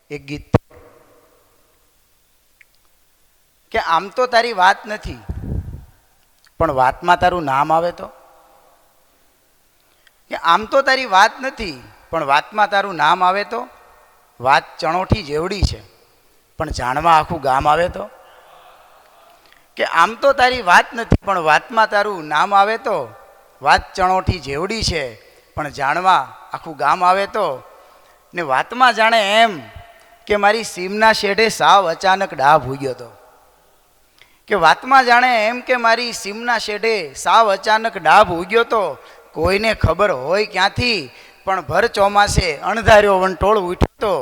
એક ગીત કે આમ તો તારી વાત નથી પણ વાતમાં તારું નામ આવે તો, કે આમ તો તારી વાત નથી પણ વાતમાં તારું નામ આવે તો, વાત ચણોઠી જેવડી છે પણ જાણવા આખું ગામ આવે તો, કે આમ તો તારી વાત નથી પણ વાતમાં તારું નામ આવે તો, વાત ચણોઠી જેવડી છે પણ જાણવા આખું ગામ આવે તો, ને વાતમાં જાણે એમ કે મારી સીમના શેઢે સાવ અચાનક ડાભ ઉગ્યો તો, કે વાતમાં જાણે એમ કે મારી સીમના શેઢે સાવ અચાનક ડાભ ઉગ્યો તો, કોઈને ખબર હોય ક્યાંથી પણ ભર ચોમાસે અણધાર્યો વંટોળ ઉઠ્યો તો,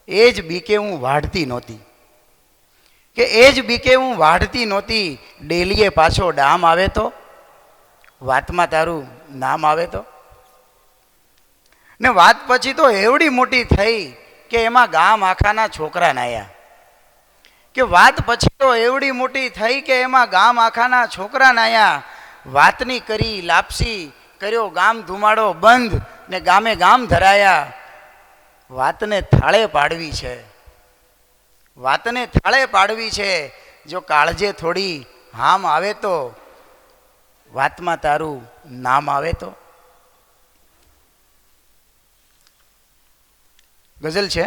એ જ બીકે હું વાઢતી નહોતી, કે એ જ બીકે હું વાઢતી નહોતી, ડેલીએ પાછો ડામ આવે તો, વાતમાં તારું નામ આવે તો, ને વાત પછી તો એવડી મોટી થઈ કે એમાં ગામ આખાના છોકરા નાયા, કે વાત પછી તો એવડી મોટી થઈ કે એમાં ગામ આખાના છોકરા નાયા, વાતની કરી લાપસી કર્યો ગામ ધુમાડો બંધ ને ગામે ગામ ધરાયા, વાતને થાળે પાડવી છે, વાતને થાળે પાડવી છે, જો કાળજે થોડી હામ આવે તો, વાતમાં તારું નામ આવે તો. ગઝલ છે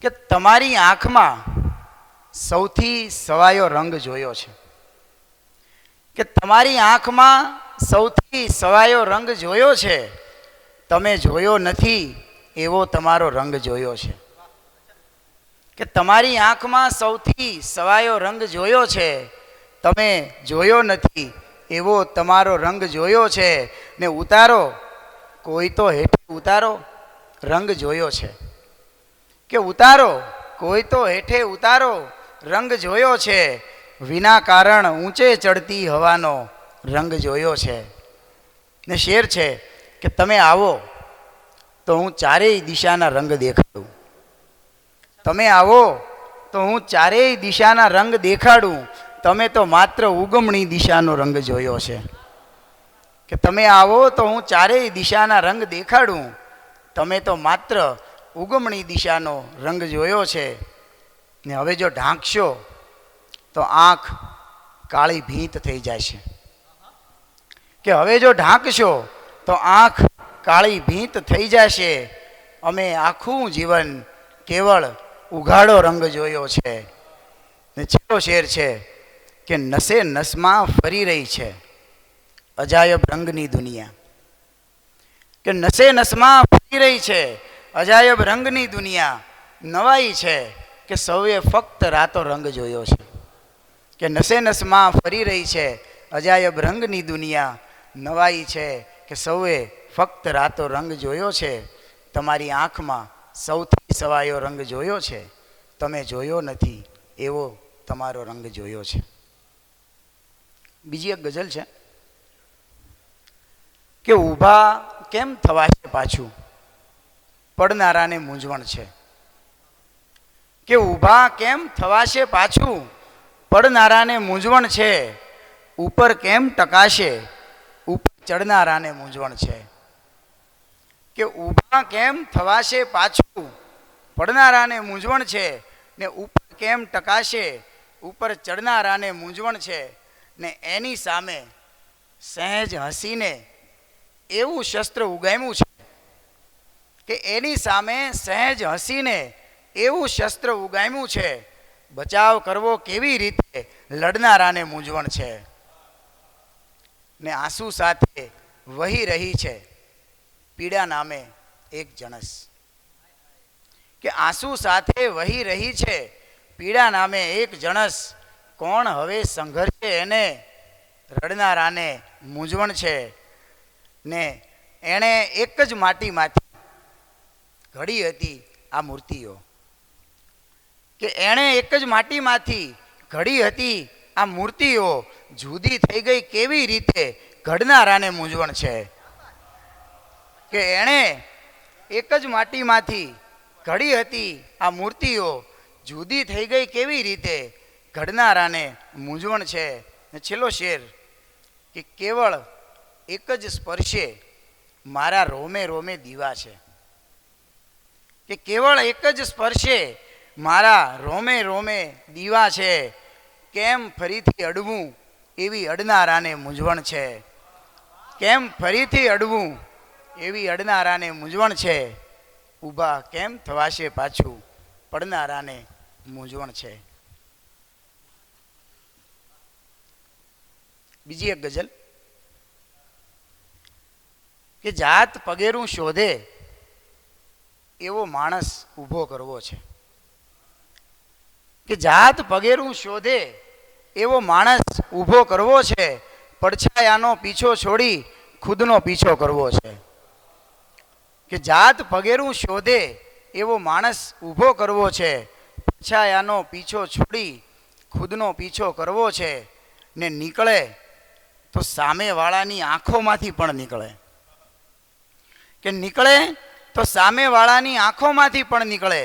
કે તમારી આંખમાં સૌથી સવાયો રંગ જોયો છે, કે તમારી આંખમાં સૌથી સવાયો રંગ જોયો છે, તમે જોયો નથી એવો તમારો રંગ જોયો છે, કે તમારી આંખમાં સૌથી સવાયો રંગ જોયો છે, તમે જોયો નથી એવો તમારો રંગ જોયો છે, ને ઉતારો કોઈ તો હેઠે ઉતારો રંગ જોયો છે, કે ઉતારો કોઈ તો હેઠે ઉતારો રંગ જોયો છે, વિના કારણ ઊંચે ચડતી હવાનો રંગ જોયો છે, ને શેર છે કે તમે આવો તો હું ચારેય દિશાના રંગ દેખાડું, તમે આવો તો હું ચારેય દિશાના રંગ દેખાડું, તમે તો માત્ર ઉગમણી દિશાનો રંગ જોયો છે, કે તમે આવો તો હું ચારેય દિશાના રંગ દેખાડું, તમે તો માત્ર ઉગમણી દિશાનો રંગ જોયો છે, ને હવે જો ઢાંકશો તો આંખ કાળી ભીંત થઈ જાય છે, કે હવે જો ઢાંકશો તો આંખ કાળી ભીંત થઈ જશે, અમે આખું જીવન કેવળ ઉઘાડો રંગ જોયો છે, ને છેલ્લો શેર છે કે નસે નસમાં ફરી રહી છે અજાયબ રંગની દુનિયા, કે નસે નસમાં ફરી રહી છે અજાયબ રંગની દુનિયા, નવાઈ છે કે સૌએ ફક્ત રાતો રંગ જોયો છે, કે નસે નસમાં ફરી રહી છે અજાયબ રંગની દુનિયા, નવાઈ છે કે સૌએ ફક્ત રાતો રંગ જોયો છે, તમારી આંખમાં સૌથી સવાયો રંગ જોયો છે, તમે જોયો નથી એવો તમારો રંગ જોયો છે. બીજી એક ગઝલ છે કે ઊભા કેમ થવાશે પાછું પડનારાને મૂંઝવણ છે, કે ઊભા કેમ થવાશે પાછું પડનારાને મૂંઝવણ છે, ઉપર કેમ ટકાશે ઉપર ચડનારાને મૂંઝવણ છે, કે ઊભા કેમ થવાશે પાછું પડનારાને મૂંઝવણ છે, ને ઉપર કેમ ટકાશે ઉપર ચડનારાને મૂંઝવણ છે, ને એની સામે સહેજ હસીને એવું શસ્ત્ર ઉગામ્યું છે, કે એની સામે સહેજ હસીને એવું શસ્ત્ર ઉગામ્યું છે, બચાવ કરવો કેવી રીતે લડનારાને મૂંઝવણ છે, ને આંસુ સાથે વહી રહી છે પીડા નામે એક જણસ, કે આંસુ સાથે વહી રહી છે પીડા નામે એક જણસ, કોણ હવે સંઘર્ષે એને રડનારાને મૂંઝવણ છે, ને એણે એક જ માટીમાંથી ઘડી હતી આ મૂર્તિઓ, કે એણે એક જ માટીમાંથી ઘડી હતી આ મૂર્તિઓ, જુદી થઈ ગઈ કેવી રીતે ઘડનારાને મૂંઝવણ છે, કે એણે એક જ માટીમાંથી ઘડી હતી આ મૂર્તિઓ, જુદી થઈ ગઈ કેવી રીતે ઘડનારાને મૂંઝવણ છે, ને છેલ્લો શેર કે કેવળ એક જ સ્પર્શે મારા રોમે રોમે દીવા છે, કે કેવળ એક જ સ્પર્શે મારા રોમે રોમે દીવા છે, કેમ ફરીથી અડવું એવી અડનારાને મૂંઝવણ છે, કેમ ફરીથી અડવું એવી અડનારાને મૂંઝવણ છે, ઊભા કેમ થવાશે પાછું પડનારાને મૂંઝવણ છે. બીજી એક ગઝલ કે જાત પગેરું શોધે એવો માણસ ઊભો કરવો છે, કે જાત પગેરું શોધે એવો માણસ ઊભો કરવો છે, પડછાયાનો પીછો છોડી ખુદનો પીછો કરવો છે. કે જાત પગેરું શોધે એવો માણસ ઊભો કરવો છે, પડછાયાનો પીછો છોડી ખુદનો પીછો કરવો છે, ને નીકળે તો સામેવાળાની આંખોમાંથી પણ નીકળે, કે નીકળે તો સામેવાળાની આંખોમાંથી પણ નીકળે,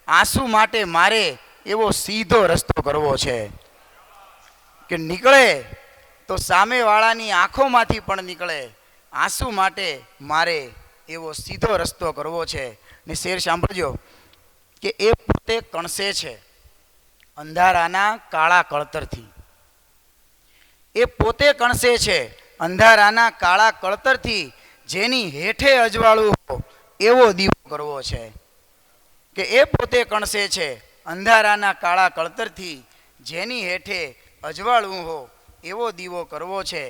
આંસુ માટે મારે એવો સીધો રસ્તો કરવો છે. કે નીકળે તો સામેવાળાની આંખોમાંથી પણ નીકળે, આંસુ માટે મારે એવો સીધો રસ્તો કરવો છે. ને શેર સાંભળજો કે એ પોતે કણસે છે અંધારાના કાળા કળતરથી, એ પોતે કણસે છે અંધારાના કાળા કળતરથી, જેની હેઠે અજવાળું હો એવો દીવો કરવો છે. કે એ પોતે કણસે છે અંધારાના કાળા કળતરથી, જેની હેઠે અજવાળું હો એવો દીવો કરવો છે.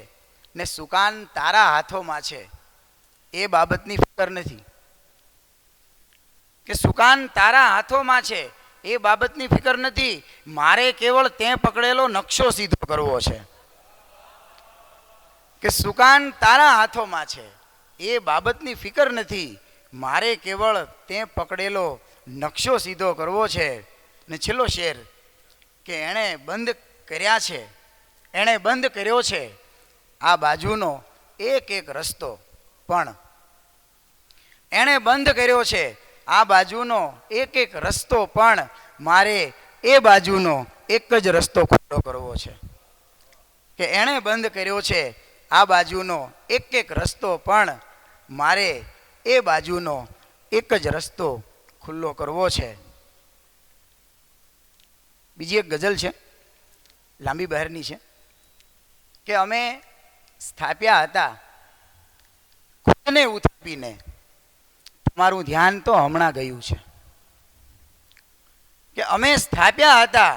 ને સુકાન તારા હાથોમાં છે એ બાબતની ફિકર નથી, કે સુકાન તારા હાથોમાં છે એ બાબતની ફિકર નથી, મારે કેવળ તે પકડેલો નકશો સીધો કરવો છે. કે સુકાન તારા હાથોમાં છે એ બાબતની ફિકર નથી, મારે કેવળ તે પકડેલો નકશો સીધો કરવો છે. ને છેલ્લો શેર કે એણે બંધ કર્યા છે, એણે બંધ કર્યો છે આ બાજુનો એક એક રસ્તો, પણ એણે બંધ કર્યો છે આ બાજુનો એક એક રસ્તો, પણ મારે એ બાજુનો એક જ રસ્તો ખુલ્લો કરવો છે. કે એણે બંધ કર્યો છે આ બાજુનો એક એક રસ્તો, પણ મારે એ બાજુનો એક જ રસ્તો ખુલ્લો કરવો છે. બીજી એક ગઝલ છે, લાંબી બહારની છે, કે અમે સ્થાપ્યા હતા ખુદને ઉથાપીને, તમારું ધ્યાન તો હમણાં ગયું છે. કે અમે સ્થાપ્યા હતા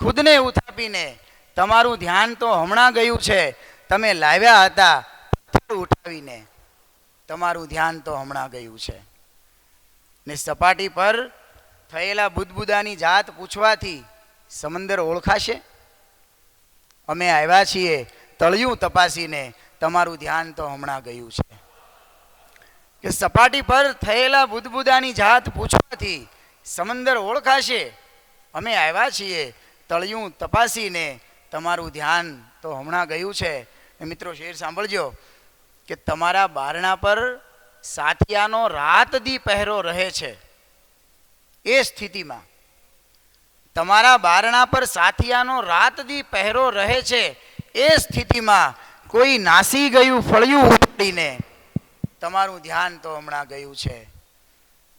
ખુદને ઉથાપીને, તમારું ધ્યાન તો હમણાં ગયું છે, તમે લાવ્યા હતા પથ્થર ઉઠાવીને, તમારું ધ્યાન તો હમણાં ગયું છે. ને સપાટી પર થયેલા બુદબુદાની જાત પૂછવાથી સમંદર ઓળખાશે, અમે આવ્યા છીએ તળિયું તપાસીને, તમારું ધ્યાન તો હમણાં ગયું છે. કે સપાટી પર થયેલા બુદબુદાની જાત પૂછવાથી સમંદર ઓળખાશે, અમે આવ્યા છીએ તળિયું તપાસીને, તમારું ધ્યાન તો હમણાં ગયું છે. મિત્રો શેર સાંભળજો કે તમારા બારણા પર સાથિયાનો રાત દી પહેરો રહે છે, એ સ્થિતિમાં તમારા બારણા પર સાથિયાનો રાત દી પહેરો રહે છે, એ સ્થિતિમાં કોઈ નાસી ગયું ફળિયું ઉપાડીને, તમારું ધ્યાન તો હમણાં ગયું છે.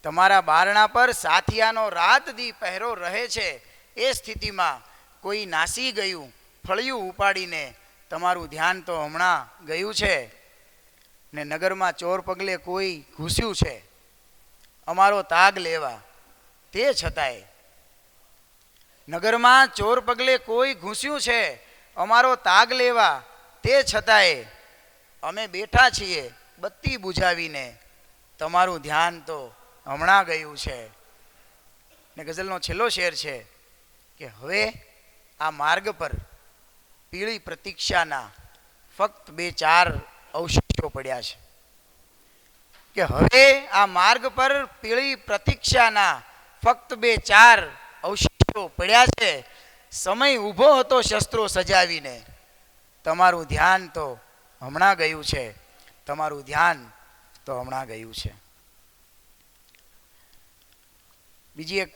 તમારા બારણા પર સાથિયાનો રાત દી પહેરો રહે છે, એ સ્થિતિમાં કોઈ નાસી ગયું ફળિયું ઉપાડીને, તમારું ધ્યાન તો હમણાં ગયું છે. ને નગરમાં ચોર પગલે કોઈ ઘૂસ્યું છે અમારો તાગ લેવા, તે છતાંય નગરમાં ચોર પગલે કોઈ ઘૂસ્યું છે અમારો તાગ લેવા, તે છતાંય અમે બેઠા છીએ બત્તી બુઝાવીને, તમારું ધ્યાન તો હમણાં ગયું છે. ને ગઝલનો છેલ્લો શેર છે કે હવે આ માર્ગ પર પીળી પ્રતીક્ષાના ફક્ત 2-4 અવશેષો પડ્યા છે. કે હવે આ માર્ગ પર પીળી પ્રતીક્ષાના ફક્ત 2-4 અવશેષો પડ્યા છે, સમય ઊભો હતો શસ્ત્રો સજાવીને, તમારું ધ્યાન તો હમણાં ગયું છે, તમારું ધ્યાન તો હમણાં ગયું છે. બીજી એક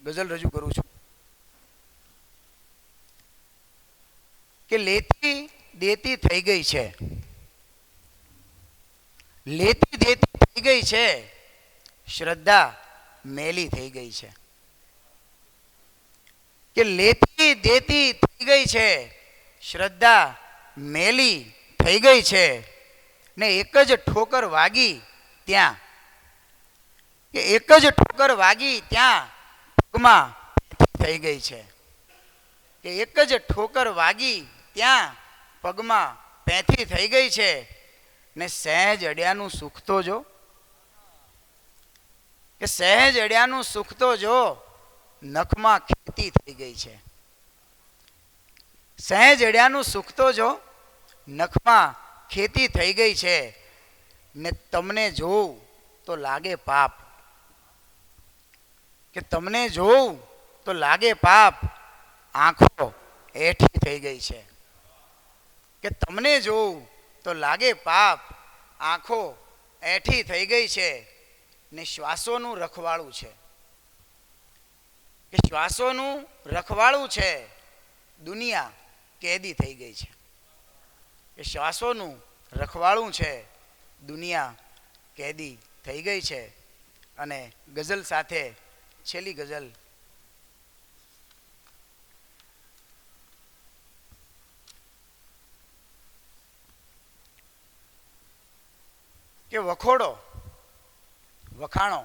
ગઝલ રજૂ કરું છું કે લેતી દેતી થઈ ગઈ છે, લેતી દેતી થઈ ગઈ છે શ્રદ્ધા મેલી થઈ ગઈ છે, કે લેતી દેતી થઈ ગઈ છે, શ્રદ્ધા મેલી થઈ ગઈ છે, ને એક જ ઠોકર વાગી ત્યાં, કે એક જ ઠોકર વાગી ત્યાં પગમાં થઈ ગઈ છે, કે એક જ ઠોકર વાગી ત્યાં પગમાં પેથી થઈ ગઈ છે, ને સહેજ અડિયાનું સુખ તો જો, કે સહેજ અડિયાનું સુખ તો જો, નખમાં ખેતી થઈ ગઈ છે, સહેજ અડિયાનું સુખ તો જો, નખમાં ખેતી થઈ ગઈ છે, ને તમને જોઉં તો લાગે પાપ, કે તમને જોઉં તો લાગે પાપ, આંખો એઠી થઈ ગઈ છે, કે તમને જોઉં તો લાગે પાપ, આંખો એઠી થઈ ગઈ છે, ને શ્વાસોનું રખવાળું છે, કે શ્વાસોનું રખવાળું છે, દુનિયા કેદી થઈ ગઈ છે, કે શ્વાસોનું રખવાળું છે, દુનિયા કેદી થઈ ગઈ છે. અને ગઝલ સાથે છેલ્લી ગઝલ, કે વખોડો વખાણો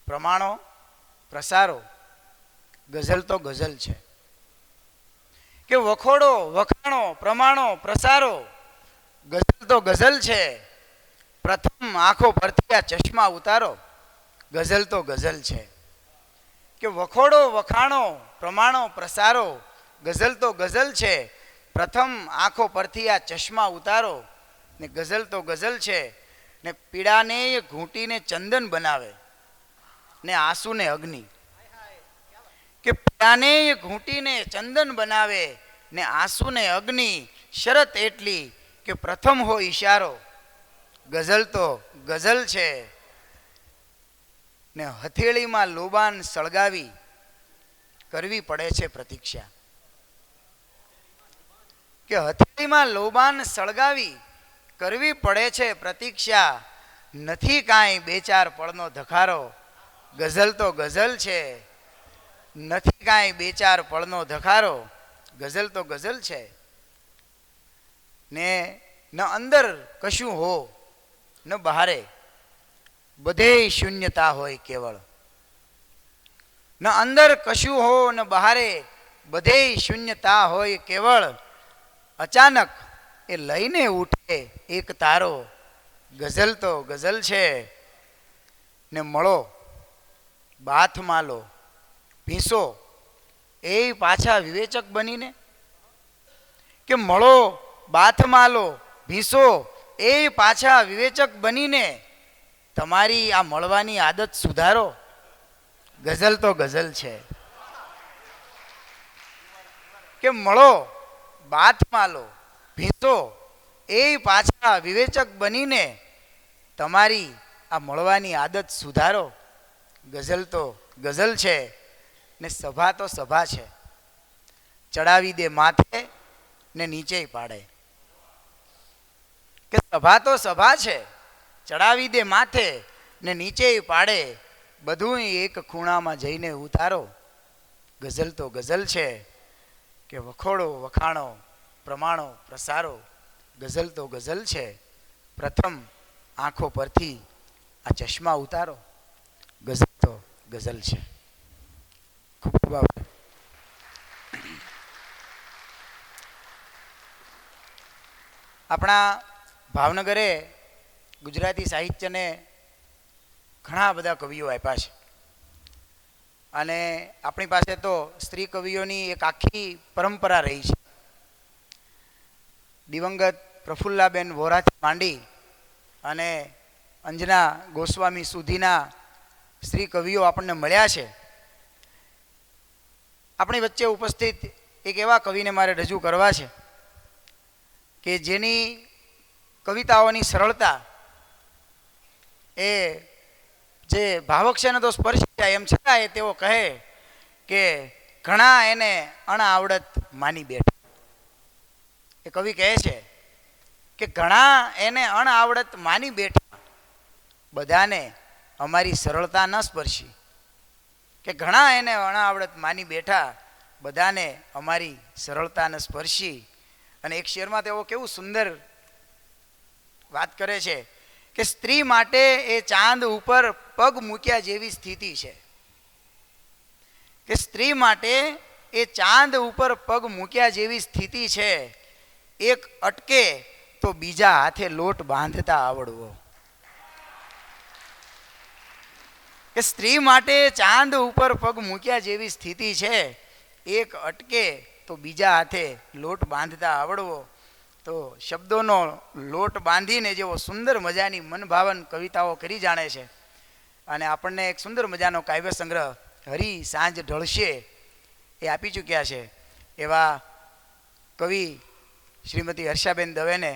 પ્રમાણો પ્રસારો, ગઝલ તો ગઝલ છે, કે વખોડો વખાણો પ્રમાણો પ્રસારો, ગઝલ તો ગઝલ છે, પ્રથમ આંખો પરથી આ ચશ્મા ઉતારો, ગઝલ તો ગઝલ છે, કે વખોડો વખાણો પ્રમાણો પ્રસારો, ગઝલ તો ગઝલ છે, પ્રથમ આંખો પરથી આ ચશ્મા ઉતારો, ને ગઝલ તો ગઝલ છે, ને પીડાને ઘૂંટીને ચંદન બનાવે, ને આંસુને અગ્નિ, કે પીડાને ઘૂંટીને ચંદન બનાવે, ને આંસુને અગ્નિ, શરત એટલી કે પ્રથમ હો ઈશારો, ગઝલ તો ગઝલ છે, ને હથેળીમાં લોબાન સળગાવી કરવી પડે છે પ્રતીક્ષા, કે હથેળીમાં લોબાન સળગાવી કરવી પડે છે પ્રતીક્ષા, નથી કાંઈ બે ચાર પળનો ધખારો, ગઝલ તો ગઝલ છે, નથી કાંઈ બે ચાર પળનો ધખારો, ગઝલ તો ગઝલ છે, ને ન અંદર કશું હો ન બહારે બધે શૂન્યતા હોય કેવળ, ન અંદર કશું હો ન બહારે બધે શૂન્યતા હોય કેવળ, અચાનક એ લઈને ઉઠે એક તારો, ગઝલ તો ગઝલ છે, ને મળો બાથ માલો ભીંસો એ પાછા વિવેચક બનીને, કે મળો બાથ માલો ભીંસો એ પાછા વિવેચક બનીને, તમારી આ મળવાની આદત સુધારો, ગઝલ તો ગઝલ છે, કે મળો બાથ માલો ભીંસો એ પાછા વિવેચક બનીને, તમારી આ મળવાની આદત સુધારો, ગઝલ તો ગઝલ છે, ને સભા તો સભા છે, ચડાવી દે માથે ને નીચે પાડે, કે સભા તો સભા છે, ચડાવી દે માથે ને નીચે પાડે, બધું એક ખૂણામાં જઈને ઉતારો, ગઝલ તો ગઝલ છે, કે વખોડો વખાણો પ્રમાણો પ્રસારો, ગઝલ તો ગઝલ છે, પ્રથમ આંખો પરથી આ ચશ્મા ઉતારો, ગઝલ તો ગઝલ છે. ખૂબ ખૂબ આભાર. આપણા ભાવનગરે ગુજરાતી સાહિત્યને ઘણા બધા કવિઓ આપ્યા છે, અને આપણી પાસે તો સ્ત્રી કવિઓની એક આખી પરંપરા રહી છે. દિવંગત પ્રફુલ્લાબેન વોરાથી માંડી અને અંજના ગોસ્વામી સુધીના સ્ત્રી કવિઓ આપણને મળ્યા છે. આપણી વચ્ચે ઉપસ્થિત એક એવા કવિને મારે રજૂ કરવા છે કે જેની કવિતાઓની સરળતા એ જે ભાવક છે ને તો સ્પર્શી જાય, એમ છતાં તેઓ કહે કે ઘણા એને અણઆવડત માની બેઠા. એ કવિ કહે છે કે ઘણા એને અણઆવડત માની બેઠા, બધાને અમારી સરળતા ન સ્પર્શી. કે ઘણા એને અણાવડત માની બેઠા, બધાને અમારી સરળતા ન સ્પર્શી. અને એક શેરમાં તેઓ કેવું સુંદર વાત કરે છે કે સ્ત્રી માટે એ ચાંદ ઉપર પગ મૂક્યા જેવી સ્થિતિ છે. કે સ્ત્રી માટે એ ચાંદ ઉપર પગ મૂક્યા જેવી સ્થિતિ છે. એક અટકે તો બીજા હાથે લોટ બાંધતા આવડવો. કે સ્ત્રી માટે ચાંદ ઉપર પગ મૂક્યા જેવી સ્થિતિ છે. એક અટકે તો બીજા હાથે લોટ બાંધતા આવડવો. તો શબ્દોનો લોટ બાંધીને જેવો સુંદર મજાની મનભાવન કવિતાઓ કરી જાણે છે. અને આપણને એક સુંદર મજાનો કાવ્ય સંગ્રહ હરી સાંજ ઢળશે એ આપી ચૂક્યા છે. એવા કવિ શ્રીમતી હર્ષાબેન દવેને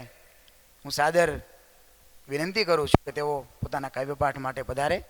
હું સાદર વિનંતી કરું છું કે તેઓ પોતાના કાવ્યપાઠ માટે પધારે.